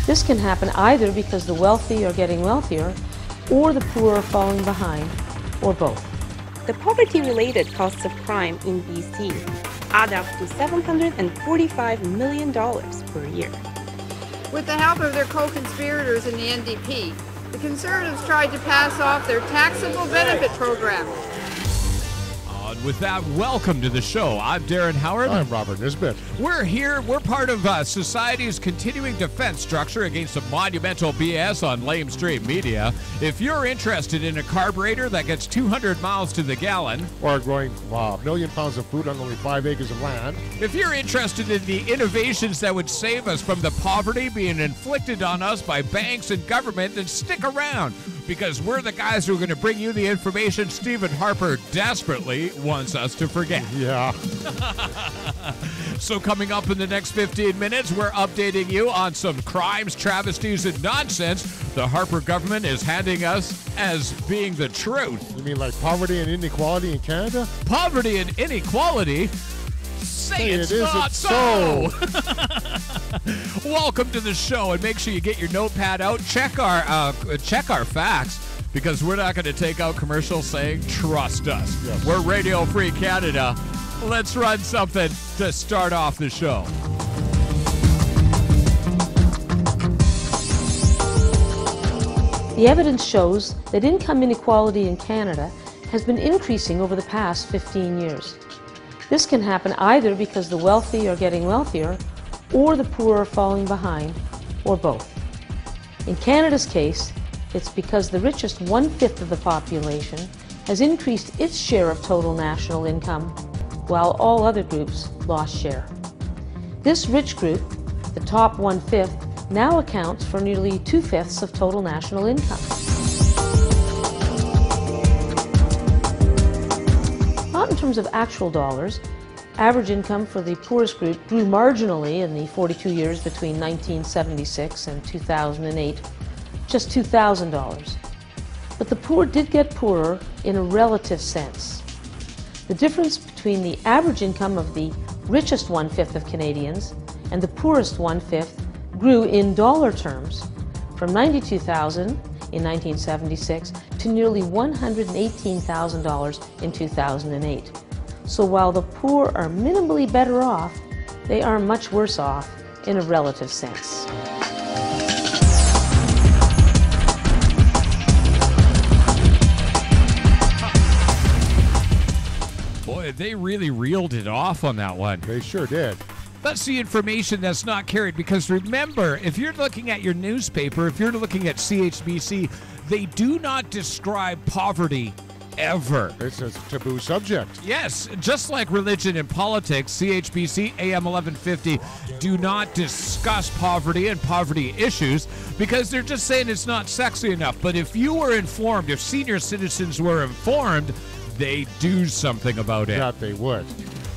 This can happen either because the wealthy are getting wealthier, or the poor are falling behind, or both. The poverty-related costs of crime in BC add up to $745 million per year. With the help of their co-conspirators in the NDP, the Conservatives tried to pass off their taxable benefit program. With that, welcome to the show. I'm Darren Howard. I'm Robert Nisbet. We're here. We're part of society's continuing defense structure against the monumental BS on lamestream media. If you're interested in a carburetor that gets 200 miles to the gallon, or growing a million pounds of food on only 5 acres of land, if you're interested in the innovations that would save us from the poverty being inflicted on us by banks and government, then stick around, because we're the guys who are going to bring you the information Stephen Harper desperately wants us to forget. Yeah. So coming up in the next 15 minutes, we're updating you on some crimes, travesties, and nonsense the Harper government is handing us as being the truth. You mean like poverty and inequality in Canada? Poverty and inequality? Say it's not so. Welcome to the show, and make sure you get your notepad out. Check our facts, because we're not going to take out commercials saying trust us. Yes. We're Radio Free Canada. Let's run something to start off the show. The evidence shows that income inequality in Canada has been increasing over the past 15 years. This can happen either because the wealthy are getting wealthier, or the poor are falling behind, or both. In Canada's case, it's because the richest 1/5 of the population has increased its share of total national income, while all other groups lost share. This rich group, the top 1/5, now accounts for nearly 2/5 of total national income. Not in terms of actual dollars, average income for the poorest group grew marginally in the 42 years between 1976 and 2008, just $2,000. But the poor did get poorer in a relative sense. The difference between the average income of the richest 1/5 of Canadians and the poorest 1/5 grew in dollar terms from $92,000 in 1976 to nearly $118,000 in 2008. So while the poor are minimally better off, they are much worse off in a relative sense. Boy, they really reeled it off on that one. They sure did. That's the information that's not carried, because remember, if you're looking at your newspaper, if you're looking at CHBC, they do not describe poverty ever. It's a taboo subject. Yes, just like religion and politics, CHBC AM 1150 do not discuss poverty and poverty issues, because they're just saying it's not sexy enough. But if you were informed, if senior citizens were informed, they do something about it. That they would.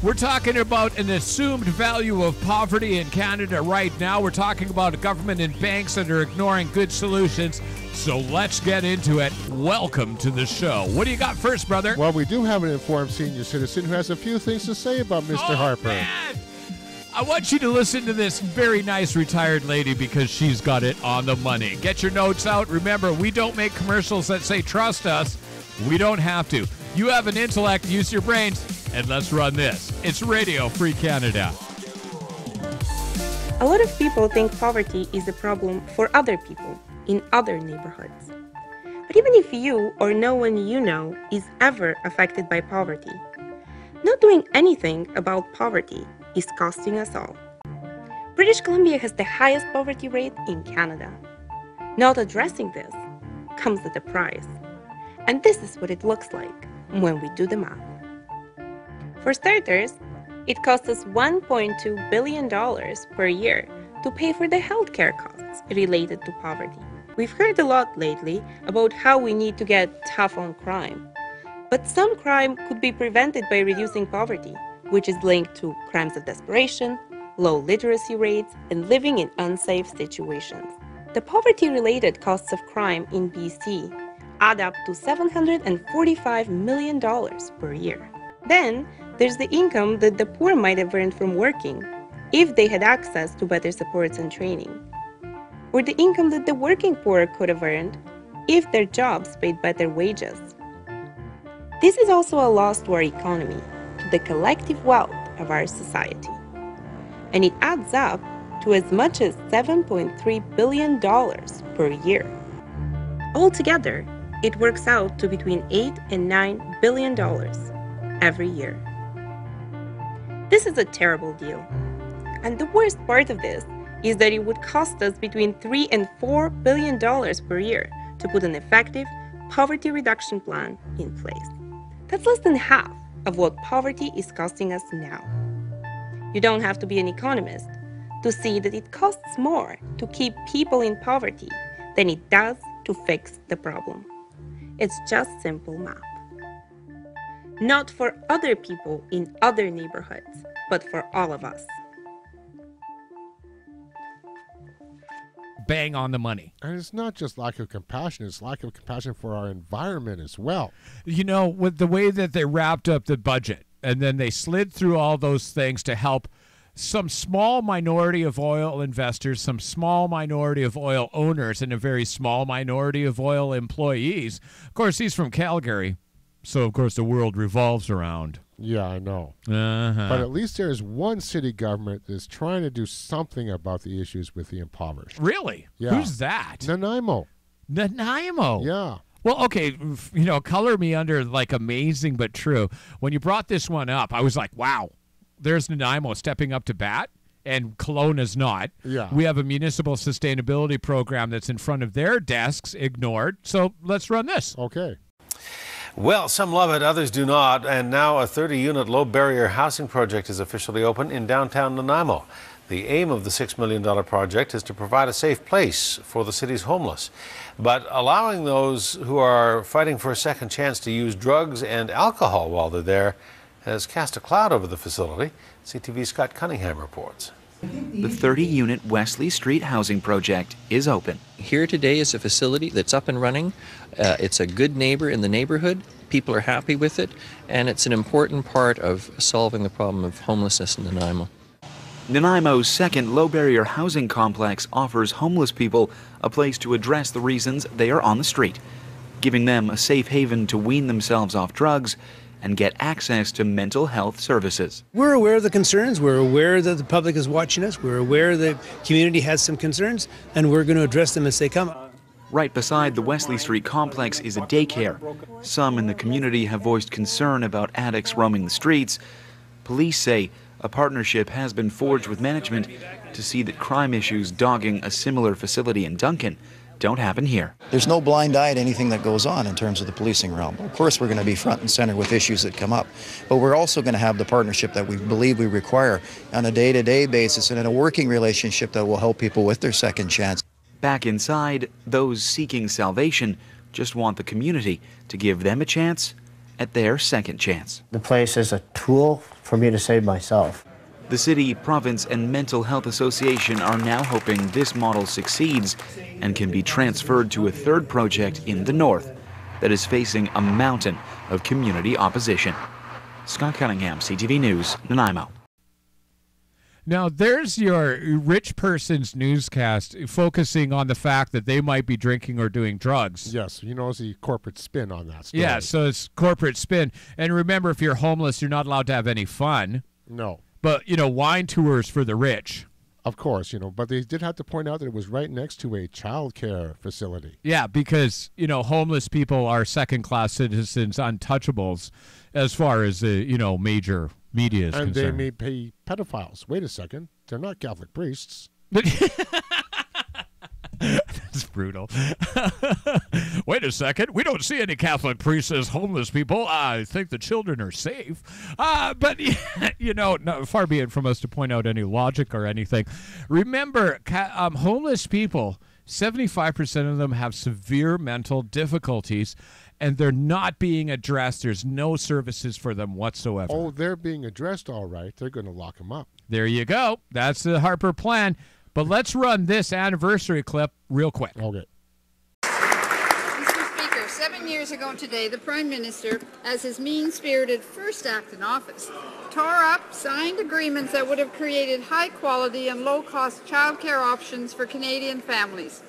We're talking about an assumed value of poverty in Canada right now. We're talking about a government and banks that are ignoring good solutions. So let's get into it. Welcome to the show. What do you got first, brother? Well, we do have an informed senior citizen who has a few things to say about Mr. Harper. Man. I want you to listen to this very nice retired lady, because she's got it on the money. Get your notes out. Remember, we don't make commercials that say trust us. We don't have to. You have an intellect, use your brains, and let's run this. It's Radio Free Canada. A lot of people think poverty is a problem for other people in other neighborhoods. But even if you or no one you know is ever affected by poverty, not doing anything about poverty is costing us all. British Columbia has the highest poverty rate in Canada. Not addressing this comes at a price. And this is what it looks like when we do the math. For starters, it costs us $1.2 billion per year to pay for the healthcare costs related to poverty. We've heard a lot lately about how we need to get tough on crime. But some crime could be prevented by reducing poverty, which is linked to crimes of desperation, low literacy rates, and living in unsafe situations. The poverty-related costs of crime in BC add up to $745 million per year. Then, there's the income that the poor might have earned from working, if they had access to better supports and training. or the income that the working poor could have earned if their jobs paid better wages. This is also a loss to our economy, to the collective wealth of our society. And it adds up to as much as $7.3 billion per year. Altogether, it works out to between $8 and $9 billion every year. This is a terrible deal. And the worst part of this is that it would cost us between $3 and $4 billion per year to put an effective poverty reduction plan in place. That's less than half of what poverty is costing us now. You don't have to be an economist to see that it costs more to keep people in poverty than it does to fix the problem. It's just simple math. Not for other people in other neighborhoods, but for all of us. Bang on the money. And it's not just lack of compassion, it's lack of compassion for our environment as well. You know, with the way that they wrapped up the budget, and then they slid through all those things to help some small minority of oil investors, some small minority of oil owners, and a very small minority of oil employees. Of course, he's from Calgary, so of course the world revolves around. Yeah, I know. Uh-huh. But at least there's one city government that's trying to do something about the issues with the impoverished. Really? Yeah. Who's that? Nanaimo. Nanaimo. Yeah. Well, okay, you know, color me under like amazing but true. When you brought this one up, I was like, wow, there's Nanaimo stepping up to bat, and Kelowna's not. Yeah. We have a municipal sustainability program that's in front of their desks, ignored. So let's run this. Okay. Well, some love it, others do not, and now a 30-unit low-barrier housing project is officially open in downtown Nanaimo. The aim of the $6 million project is to provide a safe place for the city's homeless, but allowing those who are fighting for a second chance to use drugs and alcohol while they're there has cast a cloud over the facility. CTV's Scott Cunningham reports. The 30-unit Wesley Street housing project is open. Here today is a facility that's up and running. It's a good neighbor in the neighborhood. People are happy with it, and it's an important part of solving the problem of homelessness in Nanaimo. Nanaimo's second low-barrier housing complex offers homeless people a place to address the reasons they are on the street, giving them a safe haven to wean themselves off drugs and get access to mental health services. We're aware of the concerns. We're aware that the public is watching us. We're aware the community has some concerns, and we're going to address them as they come. Right beside the Wesley Street complex is a daycare. Some in the community have voiced concern about addicts roaming the streets. Police say a partnership has been forged with management to see that crime issues dogging a similar facility in Duncan don't happen here. There's no blind eye to anything that goes on in terms of the policing realm. Of course, we're going to be front and center with issues that come up, but we're also going to have the partnership that we believe we require on a day-to-day basis and in a working relationship that will help people with their second chance. Back inside, those seeking salvation just want the community to give them a chance at their second chance. The place is a tool for me to save myself. The city, province, and mental health association are now hoping this model succeeds and can be transferred to a third project in the north that is facing a mountain of community opposition. Scott Cunningham, CTV News, Nanaimo. Now, there's your rich person's newscast focusing on the fact that they might be drinking or doing drugs. Yes, you know, it's the corporate spin on that story. Yeah, so it's corporate spin. And remember, if you're homeless, you're not allowed to have any fun. No. But, you know, wine tours for the rich. Of course, you know, but they did have to point out that it was right next to a child care facility. Yeah, because, you know, homeless people are second-class citizens, untouchables, as far as the, you know, major media is concerned. And they may pay pedophiles. Wait a second. They're not Catholic priests. That's brutal. Wait a second. We don't see any Catholic priests as homeless people. I think the children are safe. But, you know, no, far be it from us to point out any logic or anything. Remember, homeless people, 75% of them have severe mental difficulties, and they're not being addressed. There's no services for them whatsoever. Oh, they're being addressed all right. They're going to lock them up. There you go. That's the Harper plan. But let's run this anniversary clip real quick. Okay. Mr. Speaker, 7 years ago today, the Prime Minister, as his mean-spirited first act in office, tore up signed agreements that would have created high-quality and low-cost childcare options for Canadian families.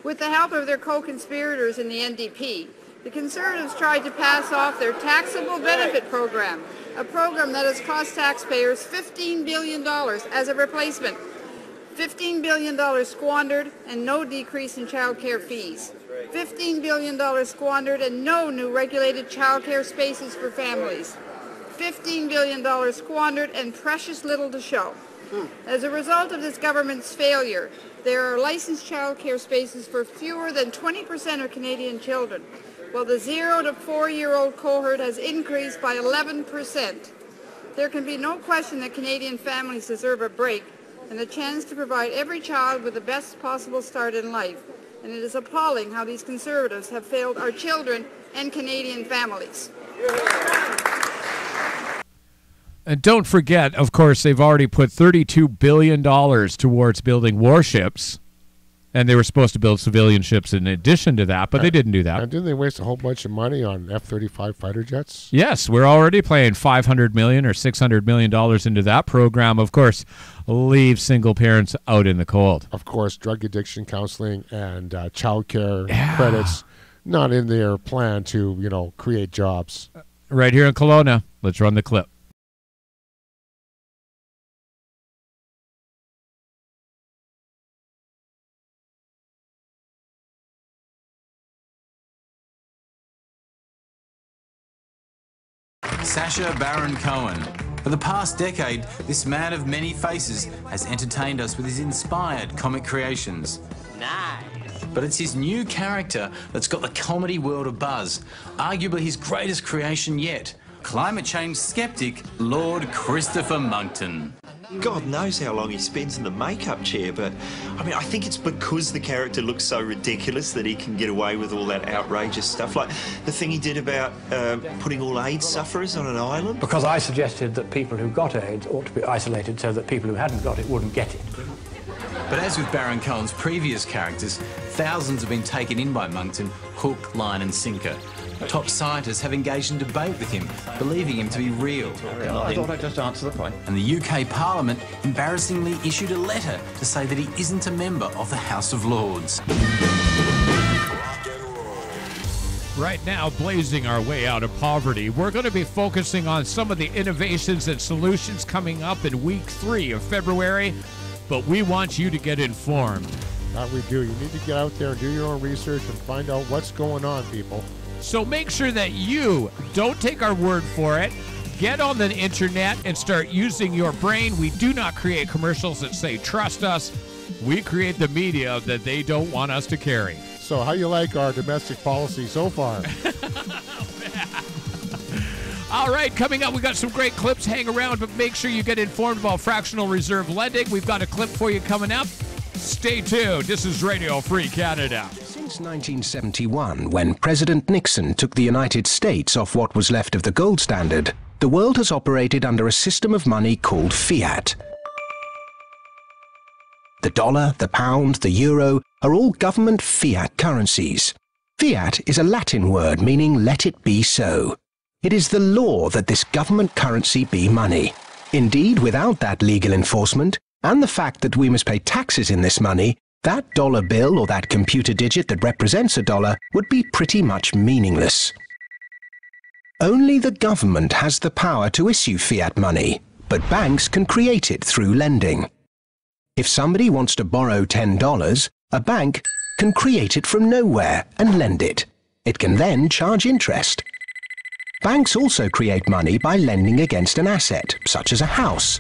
With the help of their co-conspirators in the NDP, the Conservatives tried to pass off their taxable benefit program, a program that has cost taxpayers $15 billion as a replacement. $15 billion squandered and no decrease in childcare fees. $15 billion squandered and no new regulated childcare spaces for families. $15 billion squandered and precious little to show. As a result of this government's failure, there are licensed childcare spaces for fewer than 20% of Canadian children, while the 0 to 4-year-old cohort has increased by 11%. There can be no question that Canadian families deserve a break and the chance to provide every child with the best possible start in life. And it is appalling how these Conservatives have failed our children and Canadian families. And don't forget, of course, they've already put $32 billion towards building warships. And they were supposed to build civilian ships in addition to that, but they didn't do that. And didn't they waste a whole bunch of money on F-35 fighter jets? Yes, we're already paying $500 million or $600 million into that program. Of course, leave single parents out in the cold. Of course, drug addiction counseling and child care credits not in their plan to, create jobs. Right here in Kelowna. Let's run the clip. Sacha Baron Cohen. For the past decade, this man of many faces has entertained us with his inspired comic creations. Nice. But it's his new character that's got the comedy world abuzz, arguably his greatest creation yet. Climate change skeptic, Lord Christopher Monkton. God knows how long he spends in the makeup chair, but I think it's because the character looks so ridiculous that he can get away with all that outrageous stuff, like the thing he did about putting all AIDS sufferers on an island. Because I suggested that people who got AIDS ought to be isolated so that people who hadn't got it wouldn't get it. But as with Baron Cohen's previous characters, thousands have been taken in by Monkton, hook, line and sinker. Top scientists have engaged in debate with him, believing him to be real. I thought I'd just answer the point. And the UK Parliament embarrassingly issued a letter to say that he isn't a member of the House of Lords. Right now, blazing our way out of poverty, we're going to be focusing on some of the innovations and solutions coming up in week 3 of February, but we want you to get informed. That we do. You need to get out there and do your own research and find out what's going on, people. So make sure that you don't take our word for it. Get on the internet and start using your brain. We do not create commercials that say, trust us. We create the media that they don't want us to carry. So how you like our domestic policy so far? All right, coming up, we got some great clips. Hang around, but make sure you get informed about fractional reserve lending. We've got a clip for you coming up. Stay tuned. This is Radio Free Canada. Since 1971, when President Nixon took the United States off what was left of the gold standard, the world has operated under a system of money called fiat. The dollar, the pound, the euro are all government fiat currencies. Fiat is a Latin word meaning let it be so. It is the law that this government currency be money. Indeed, without that legal enforcement, and the fact that we must pay taxes in this money, that dollar bill or that computer digit that represents a dollar would be pretty much meaningless. Only the government has the power to issue fiat money, but banks can create it through lending. If somebody wants to borrow $10, a bank can create it from nowhere and lend it. It can then charge interest. Banks also create money by lending against an asset, such as a house.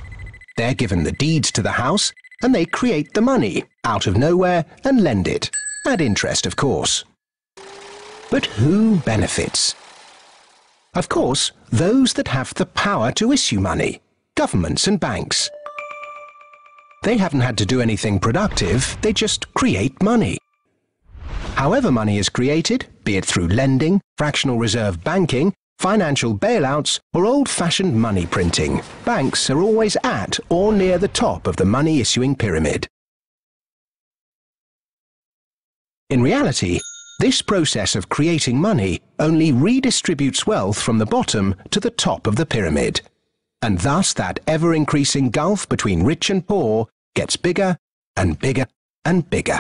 They're given the deeds to the house, and they create the money out of nowhere and lend it, at interest, of course. But who benefits? Of course, those that have the power to issue money, governments and banks. They haven't had to do anything productive, they just create money. However money is created, be it through lending, fractional reserve banking, financial bailouts, or old-fashioned money printing, banks are always at or near the top of the money-issuing pyramid. In reality, this process of creating money only redistributes wealth from the bottom to the top of the pyramid. and thus that ever-increasing gulf between rich and poor gets bigger and bigger and bigger.